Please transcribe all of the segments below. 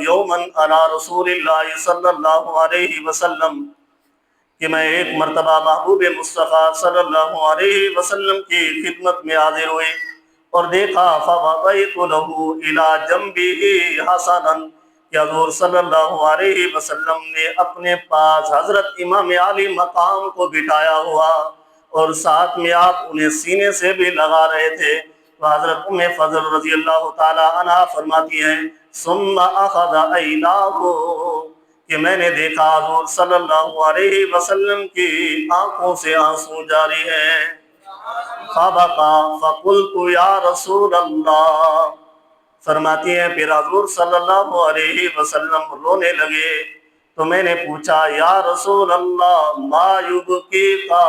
یوما علی رسول اللہ صلی اللہ علیہ وسلم کہ میں ایک مرتبہ محبوب مصطفیٰ صلی اللہ علیہ وسلم کی خدمت میں حاضر ہوئے اور دیکھا فوضعت له الی جنبہ حسنا کہ حضور صلی اللہ علیہ وسلم نے اپنے پاس حضرت امام علی مقام کو بٹھایا ہوا اور ساتھ میں آپ انہیں سینے سے بھی لگا رہے تھے۔ تو حضرت ام فضل رضی اللہ تعالی عنہ فرماتی ہیں ثم اخذ عیناہ کہ میں نے دیکھا حضور صلی اللہ علیہ وسلم کی آنکھوں سے آنسو جاری ہیں۔ فبقا فقلت یا رسول اللہ فرماتی ہیں پھر حضور صلی اللہ علیہ وسلم رونے لگے تو میں نے پوچھا یا رسول اللہ ما یبکیکا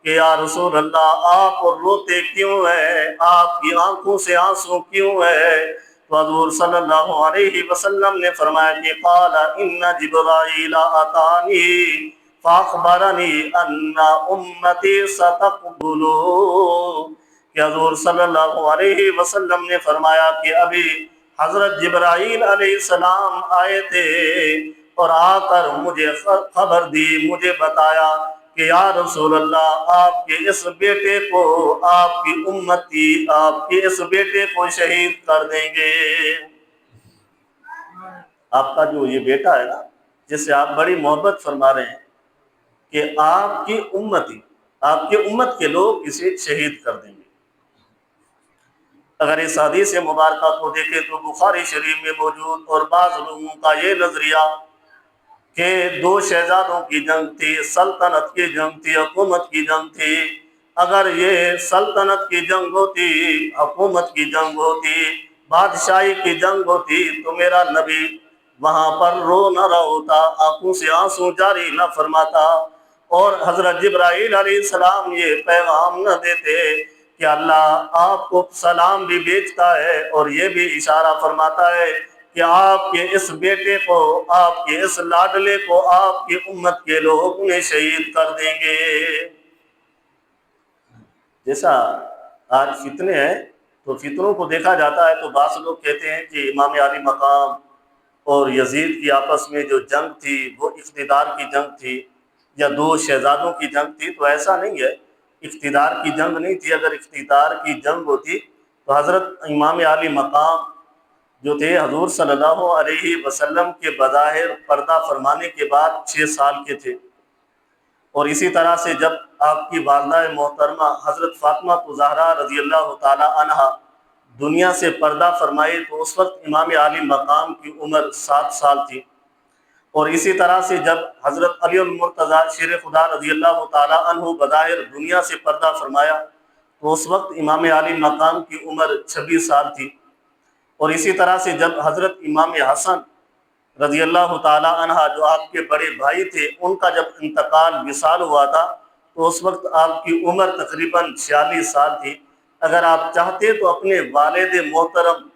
کہ یا رسول اللہ آپ روتے کیوں ہیں، آپ کی آنکھوں سے آنسو کیوں ہے؟ تو حضور صلی اللہ علیہ وسلم نے فرمایا کہ قال ان جبرائیل اتانی فاخبرنی ان امتی ستقبل کہ حضور صلی اللہ علیہ وسلم نے فرمایا کہ ابھی حضرت جبرائیل علیہ السلام آئے تھے اور آ کر مجھے خبر دی، مجھے بتایا کہ یا رسول اللہ آپ کے اس بیٹے کو، آپ کی امتی آپ کے اس بیٹے کو شہید کر دیں گے۔ آپ کا جو یہ بیٹا ہے نا جس سے آپ بڑی محبت فرما رہے ہیں کہ آپ کی امتی، آپ کی امت کے لوگ اسے شہید کر دیں گے۔ اگر اس حدیث مبارکہ کو دیکھیں تو بخاری شریف میں موجود اور بعض لوگوں کا یہ نظریہ کہ دو شہزادوں کی جنگ تھی، سلطنت کی جنگ تھی، حکومت کی جنگ تھی۔ اگر یہ سلطنت کی جنگ ہوتی، حکومت کی جنگ ہوتی، بادشاہی کی جنگ ہوتی تو میرا نبی وہاں پر رو نہ رہا ہوتا، آنکھوں سے آنسو جاری نہ فرماتا اور حضرت جبرائیل علیہ السلام یہ پیغام نہ دیتے کہ اللہ آپ کو سلام بھی بھیجتا ہے اور یہ بھی اشارہ فرماتا ہے کہ آپ کے اس بیٹے کو، آپ کے اس لاڈلے کو آپ کی امت کے لوگ انہیں شہید کر دیں گے۔ جیسا آج فتنے ہیں تو فتنوں کو دیکھا جاتا ہے تو بعض لوگ کہتے ہیں کہ امام علی مقام اور یزید کی آپس میں جو جنگ تھی وہ اقتدار کی جنگ تھی یا دو شہزادوں کی جنگ تھی، تو ایسا نہیں ہے، اقتدار کی جنگ نہیں تھی۔ اگر اقتدار کی جنگ ہوتی تو حضرت امام علی مقام جو تھے حضور صلی اللہ علیہ وسلم کے بظاہر پردہ فرمانے کے بعد 6 سال کے تھے، اور اسی طرح سے جب آپ کی والدہ محترمہ حضرت فاطمہ زہرا رضی اللہ تعالی عنہا دنیا سے پردہ فرمائے تو اس وقت امام علی مقام کی عمر 7 سال تھی، اور اسی طرح سے جب حضرت علی المرتضیٰ شیر خدا رضی اللہ تعالی عنہ بظاہر دنیا سے پردہ فرمایا تو اس وقت امام علی مقام کی عمر 26 سال تھی، اور اسی طرح سے جب حضرت امام حسن رضی اللہ تعالی عنہ جو آپ کے بڑے بھائی تھے ان کا جب انتقال وصال ہوا تھا تو اس وقت آپ کی عمر تقریباً 46 سال تھی۔ اگر آپ چاہتے تو اپنے والد محترم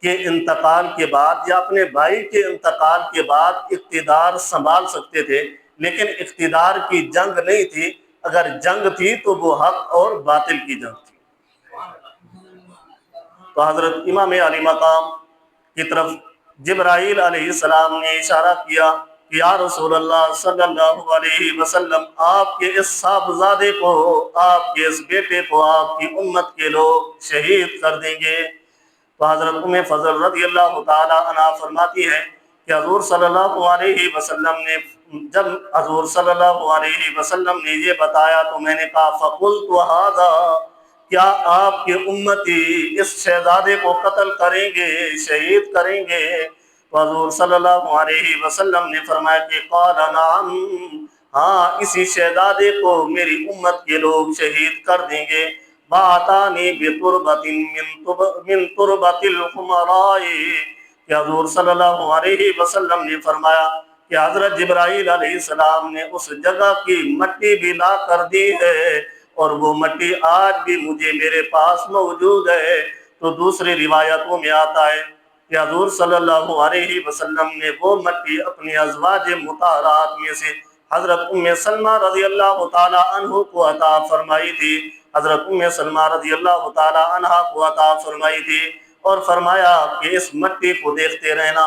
کے انتقال کے بعد یا اپنے بھائی کے انتقال کے بعد اقتدار سنبھال سکتے تھے، لیکن اقتدار کی جنگ نہیں تھی، اگر جنگ تھی تو وہ حق اور باطل کی جنگ تھی۔ تو حضرت امام علی مقام کی طرف جبرائیل علیہ السلام نے اشارہ کیا کہ یا رسول اللہ صلی اللہ علیہ وسلم آپ کے اس صاحبزادے کو، آپ کے اس بیٹے کو آپ کی امت کے لوگ شہید کر دیں گے۔ تو حضرت ام فضل رضی اللہ تعالی عنہ فرماتی ہے کہ حضور صلی اللہ علیہ وسلم نے جب حضور صلی اللہ علیہ وسلم نے یہ بتایا تو میں نے کہا فقلت ھذا کیا آپ کی امتی اس شہزادے کو قتل کریں گے، شہید کریں گے؟ تو حضور صلی اللہ علیہ وسلم نے فرمایا کہ قال نعم، ہاں اسی شہزادے کو میری امت کے لوگ شہید کر دیں گے۔ بَعَثَانِي بِتُرْبَةٍ مِّن تُرْبَةِ الْحُمَرَاءِ کہ حضور صلی اللہ علیہ وسلم نے فرمایا کہ حضرت جبرائیل علیہ السلام نے اس جگہ کی مٹی بھی لا کر دی ہے اور وہ مٹی آج بھی مجھے میرے پاس موجود ہے۔ تو دوسری روایتوں میں آتا ہے کہ حضور صلی اللہ علیہ وسلم نے وہ مٹی اپنی ازواج مطہرات میں سے حضرت ام سلمہ رضی اللہ تعالی عنہ کو عطا فرمائی تھی، حضرت ام سلمہ رضی اللہ تعالی عنہ کو عطا فرمائی تھی، اور فرمایا کہ اس مٹی کو دیکھتے رہنا،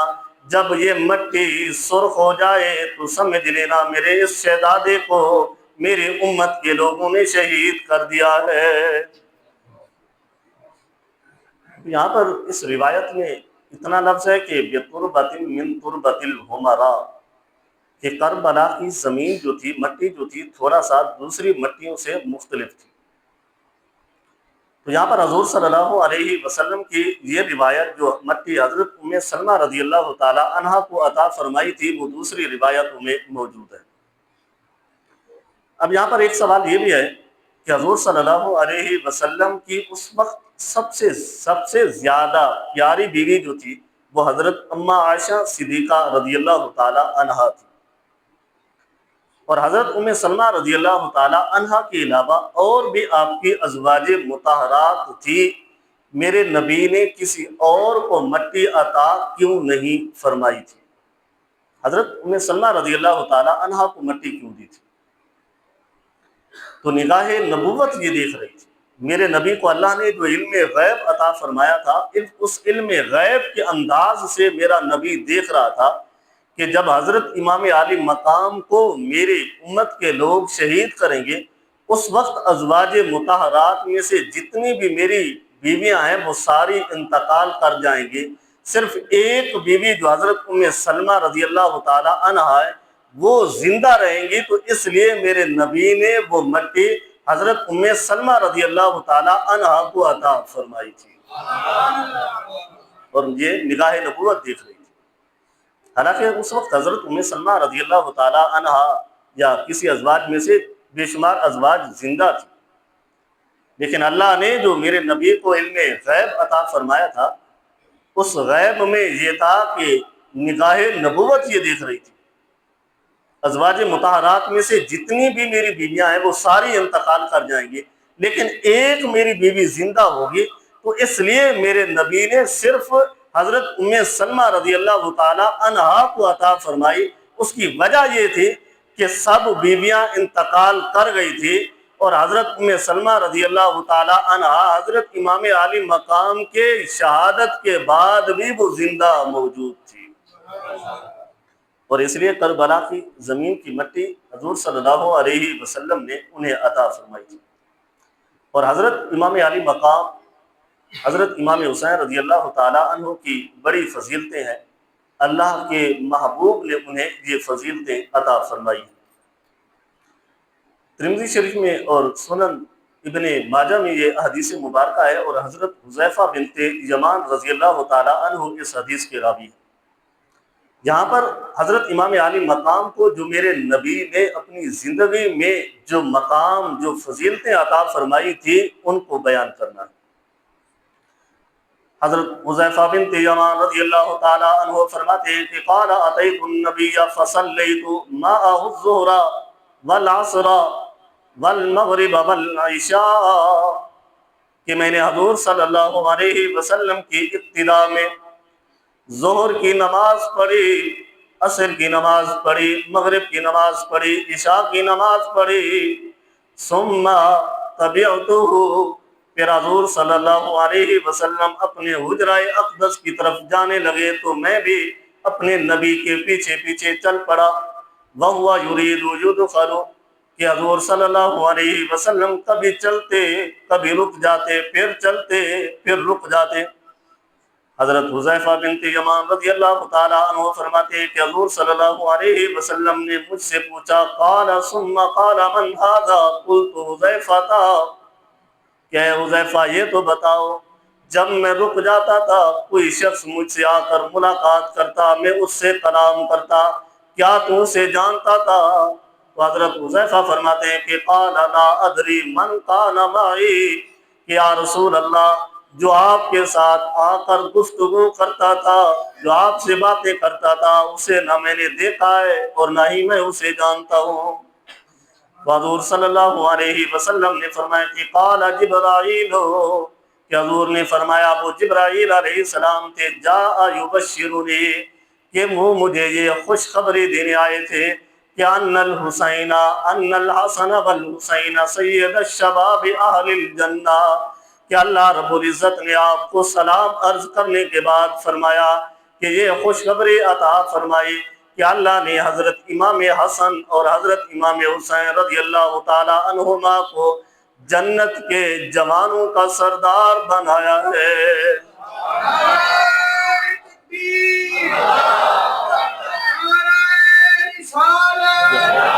جب یہ مٹی سرخ ہو جائے تو سمجھ لینا میرے اس شہزادے کو میری امت کے لوگوں نے شہید کر دیا ہے۔ یہاں پر اس روایت میں اتنا لفظ ہے کہ بِتُرْبَةٍ مِّن تُرْبَةِ الْحُمَرَا، کہ کربلا کی زمین جو تھی، مٹی جو تھی، تھوڑا سا دوسری مٹیوں سے مختلف تھی۔ تو یہاں پر حضور صلی اللہ علیہ وسلم کی یہ روایت جو مٹی حضرت ام سلمہ رضی اللہ تعالی عنہا کو عطا فرمائی تھی، وہ دوسری روایتوں میں موجود ہے۔ اب یہاں پر ایک سوال یہ بھی ہے کہ حضور صلی اللہ علیہ وسلم کی اس وقت سب سے زیادہ پیاری بیوی جو تھی وہ حضرت اماں عائشہ صدیقہ رضی اللہ تعالی عنہا تھی، اور حضرت ام سلمہ رضی اللہ تعالی عنہا کے علاوہ اور بھی آپ کی ازواج مطہرات تھی۔ میرے نبی نے کسی اور کو مٹی عطا کیوں نہیں فرمائی تھی؟ حضرت ام سلمہ رضی اللہ تعالی عنہا کو مٹی کیوں دی تھی؟ تو نگاہ نبوت یہ دیکھ رہی تھی، میرے نبی کو اللہ نے جو علم غیب عطا فرمایا تھا، اس علم غیب کے انداز سے میرا نبی دیکھ رہا تھا کہ جب حضرت امام عالی مقام کو میری امت کے لوگ شہید کریں گے، اس وقت ازواج مطہرات میں سے جتنی بھی میری بیویاں ہیں وہ ساری انتقال کر جائیں گے، صرف ایک بیوی جو حضرت ام سلمہ رضی اللہ تعالی عنہا ہے وہ زندہ رہیں گی۔ تو اس لیے میرے نبی نے وہ مٹی حضرت ام سلمہ رضی اللہ تعالی عنہا کو عطا فرمائی تھی، اور یہ نگاہ نبوت دیکھ رہی تھی۔ حالانکہ اس وقت حضرت ام سلمہ رضی اللہ تعالی عنہا یا کسی ازواج میں سے بے شمار ازواج زندہ تھی، لیکن اللہ نے جو میرے نبی کو علم غیب عطا فرمایا تھا، اس غیب میں یہ تھا کہ نگاہ نبوت یہ دیکھ رہی تھی ازواج مطہرات میں سے جتنی بھی میری بیویاں ہیں وہ ساری انتقال کر جائیں گی، لیکن ایک میری بیوی زندہ ہوگی۔ تو اس لیے میرے نبی نے صرف حضرت ام سلمہ رضی اللہ تعالی عنہا کو عطا فرمائی۔ اس کی وجہ یہ تھی کہ سب بیویاں انتقال کر گئی تھی، اور حضرت ام سلمہ رضی اللہ تعالی عنہا حضرت امام عالی مقام کے شہادت کے بعد بھی وہ زندہ موجود تھی، اور اس لیے کربلا کی زمین کی مٹی حضور صلی اللہ علیہ وسلم نے انہیں عطا فرمائی تھی۔ اور حضرت امام علی مقام حضرت امام حسین رضی اللہ تعالی عنہ کی بڑی فضیلتیں ہیں، اللہ کے محبوب نے انہیں یہ فضیلتیں عطا فرمائی۔ ترمذی شریف میں اور سنن ابن ماجہ میں یہ حدیث مبارکہ ہے، اور حضرت حذیفہ بنت یمان رضی اللہ تعالی عنہ اس حدیث کے راوی ہیں۔ یہاں پر حضرت امام عالی مقام کو جو میرے نبی نے اپنی زندگی میں جو مقام جو فضیلتیں عطا فرمائی تھی ان کو بیان کرنا ہے۔ حضرت حذیفہ بنت یمان رضی اللہ تعالی عنہ فرماتے ہیں کہ قال اتیت النبی فصلیت معه الظہر والعصر والمغرب والعشاء، کہ میں نے حضور صلی اللہ علیہ وسلم کی ابتدا میں ظہر کی نماز پڑھی، عصر کی نماز پڑھی، مغرب کی نماز پڑھی، عشاء کی نماز پڑھی، ثم تبعتہ، پھر حضور صلی اللہ علیہ وسلم اپنے حجرہ اقدس کی طرف جانے لگے تو میں بھی اپنے نبی کے پیچھے پیچھے چل پڑا۔ وَهُوَ يُرِيدُ يُدْخَلُ، کہ حضور صلی اللہ علیہ وسلم کبھی چلتے کبھی رک جاتے، پھر چلتے پھر رک جاتے۔ حضرت حذیفہ بنت یمان رضی اللہ تعالی عنہ فرماتے ہیں کہ حضور صلی اللہ علیہ وسلم نے مجھ سے پوچھا قال ثم قال من هذا، قلت حذیفہ تھا، کہ حذیفہ یہ تو بتاؤ جب میں رک جاتا تھا کوئی شخص مجھ سے آ کر ملاقات کرتا، میں اس سے کلام کرتا، کیا تو اسے جانتا تھا؟ تو حضرت حذیفہ فرماتے ہیں کہ قال لا ادری من کان معی، کہ یا رسول اللہ جو آپ کے ساتھ آ کر گفتگو کرتا تھا، جو آپ سے باتیں کرتا تھا، اسے نہ میں نے دیکھا ہے اور نہ ہی میں اسے جانتا ہوں۔ حضور صلی اللہ علیہ وسلم نے فرمایا کہ قال جبرائیل، کہ حضور نے فرمایا وہ جبرائیل علیہ السلام تھے، جاء یبشرنی، کہ وہ مجھے یہ خوشخبری دینے آئے تھے کہ ان الحسین ان الحسن والحسین سید الشباب اہل الجنہ، کہ اللہ رب العزت نے آپ کو سلام عرض کرنے کے بعد فرمایا کہ یہ خوشخبری عطا فرمائی کہ اللہ نے حضرت امام حسن اور حضرت امام حسین رضی اللہ تعالی عنہما کو جنت کے جوانوں کا سردار بنایا ہے۔ نعرہ رسالت